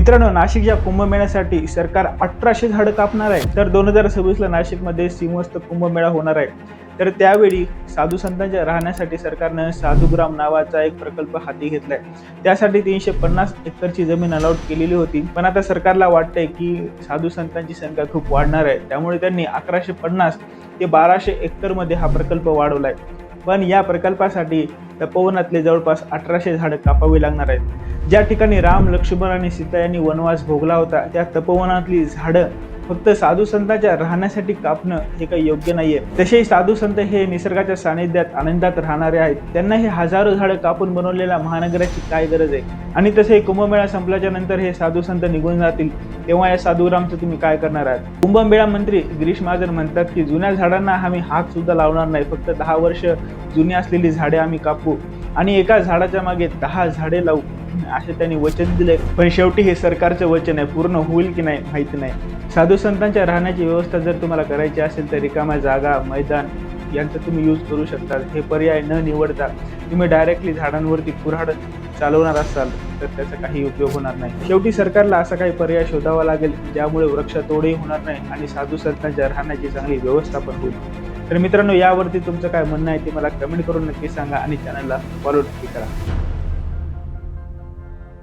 मित्रांनो, नाशिकच्या कुंभमेळ्यासाठी सरकार 1800 झाडं कापणार आहे। तर 2026ला नाशिकमध्ये सिंहस्थ कुंभमेळा होणार आहे। तर त्यावेळी साधू संतांच्या राहण्यासाठी सरकारनं साधुग्राम नावाचा एक प्रकल्प हाती घेतलाय। त्यासाठी 350 एकरची जमीन अलॉट केलेली होती, पण आता सरकारला वाटतंय की साधू संतांची संख्या खूप वाढणार आहे, त्यामुळे त्यांनी 1150 ते 1200 एकर मध्ये हा प्रकल्प वाढवलाय। पण या प्रकल्पासाठी तपोवनातले जवळपास 1800 झाडं कापावी लागणार आहेत। ज्या ठिकाणी राम, लक्ष्मण आणि सीता यांनी वनवास भोगला होता, त्या तपोवनातली झाडं फक्त साधू संतांच्या राहण्यासाठी कापणं हे काही योग्य नाहीये। तसेही साधू संत हे निसर्गाच्या सानिध्यात आनंदात राहणारे आहेत, त्यांना हे हजारो झाडं कापून बनवलेल्या महानगराची काय गरज आहे। आणि तसे कुंभमेळा संपल्याच्या नंतर हे साधू संत निघून जातील, तेव्हा या साधुग्रामचं तुम्ही काय करणार आहात? कुंभमेळा मंत्री गिरीश महाजन म्हणतात की जुन्या झाडांना आम्ही हात सुद्धा लावणार नाही, फक्त 10 वर्ष जुनी असलेली झाडे आम्ही कापू आणि एका झाडाच्या मागे 10 झाडे लावू, असे त्यांनी वचन दिले। पण शेवटी हे सरकारचं वचन आहे, पूर्ण होईल की नाही माहिती नाही। साधू संतांच्या राहण्याची व्यवस्था जर तुम्हाला करायची असेल तर रिकाम्या जागा, मैदान यांचा तुम्ही यूज करू शकता। हे पर्याय न निवडता तुम्ही डायरेक्टली झाडांवरती कुऱ्हाड चालवणार असाल तर त्याचा काही उपयोग होणार नाही। शेवटी सरकारला असा काही पर्याय शोधावा लागेल ज्यामुळे वृक्षतोडही होणार नाही आणि साधू संतांच्या राहण्याची चांगली व्यवस्था पण होईल। तर मित्रांनो, यावरती तुमचं काय म्हणणं आहे ते मला कमेंट करून नक्की सांगा आणि चॅनलला फॉलो नक्की करा।